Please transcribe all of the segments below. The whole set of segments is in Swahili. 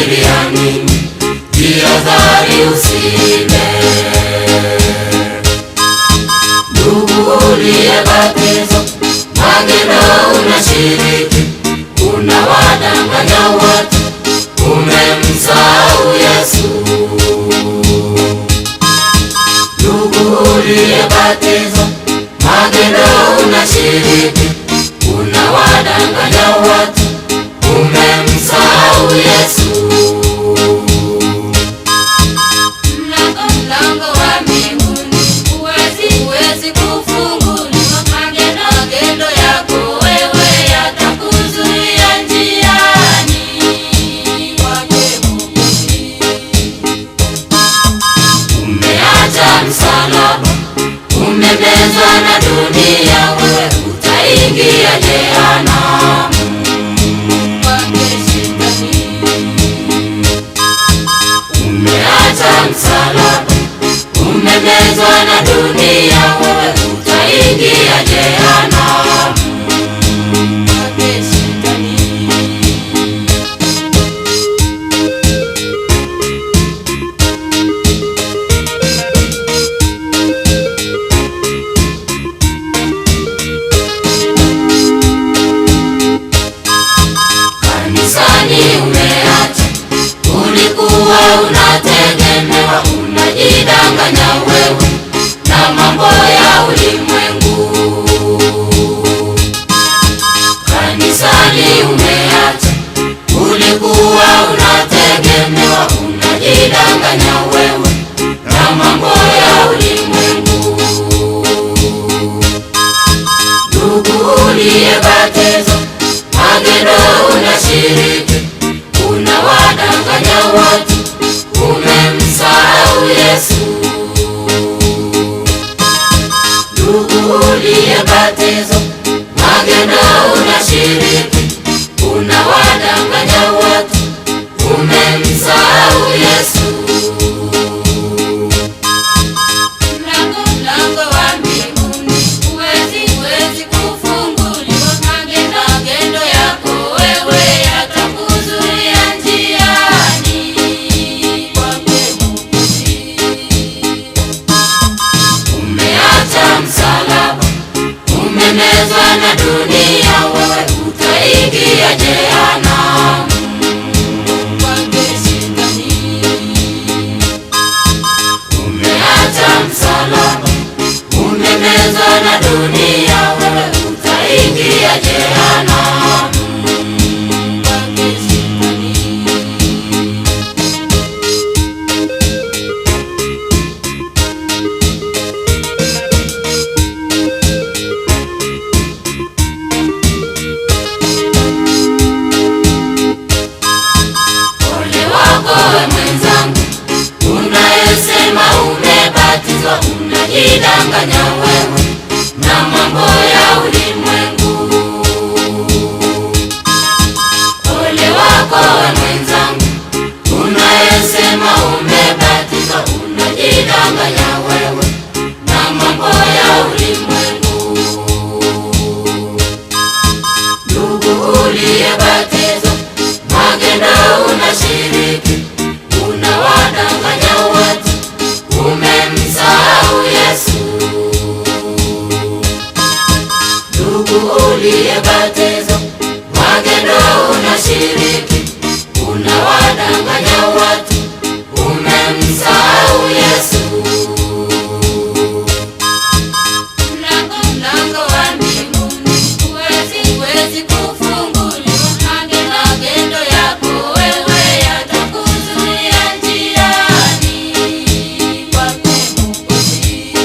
unafikiria nini? Jihadhari usile. Ndugu uliyebatizwa, magendo unashiriki, unawadanganya watu, umemsahau Yesu. Ndugu uliyebatizwa, magendo unashiriki, unawadanganya watu, umemsahau Yesu. Mlango wa mbinguni huwezi kufunguliwa. Magendo yako wewe yatakuzuia njiani kwake Mwokozi. Umeacha msalaba, umemezwa na dunia, wewe utaingia jehanamu kwake Shetani. Umeacha msalaba, umemezwa na dunia, wewe utaingia jehanamu kwake Shetani. Kanisani umeacha, ulikuwa unategemewa, unajidanganya wewe na mambo ya ulimwengu. Kanisani umeacha, ulikuwa unategemewa, unajidanganya wewe na mambo ya ulimwengu. Ndugu uliyebatizwa, magendo unashiriki, unawadanganya watu, umemsahau Yesu. Ndugu uliyebatizwa, magendo unashiriki, unawadanganya watu, umemsahau Yesu. Mlango wa mbinguni huwezi kufunguliwa. Magendo yako wewe yatakuzuia njiani kwake Mwokozi. Umeacha msalaba, umemezwa na dunia, wewe utaingia jehanamu kwake Shetani. Umeacha msalaba, umemezwa na dunia, wewe utaingia jehanamu kwake Shetani. Ole wako we mwenzangu, unayesema umebatizwa, unajidanganya wewe na mambo ya ulimwengu. Ole wako we mwenzangu, unayesema umebatizwa, unajidanganya wewe na mambo ya ulimwengu. Ndugu uliyebatizwa, magendo unashiriki, unawadanganya watu, umemsahau Yesu. Ndugu uliyebatizwa, magendo unashiriki, unawadanganya watu, umemsahau Yesu. Mlango wa mbinguni huwezi kufunguliwa. Magendo yako wewe yatakuzuia njiani kwake Mwokozi.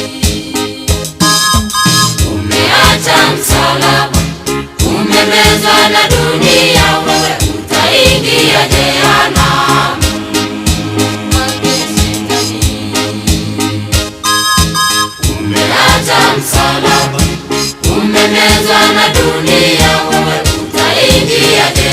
Umeacha msalaba, umemezwa na dunia, wewe utaingia jehanamu kwake Shetani. Umeacha msalaba, umemezwa na dunia, wewe utaingia jehanamu.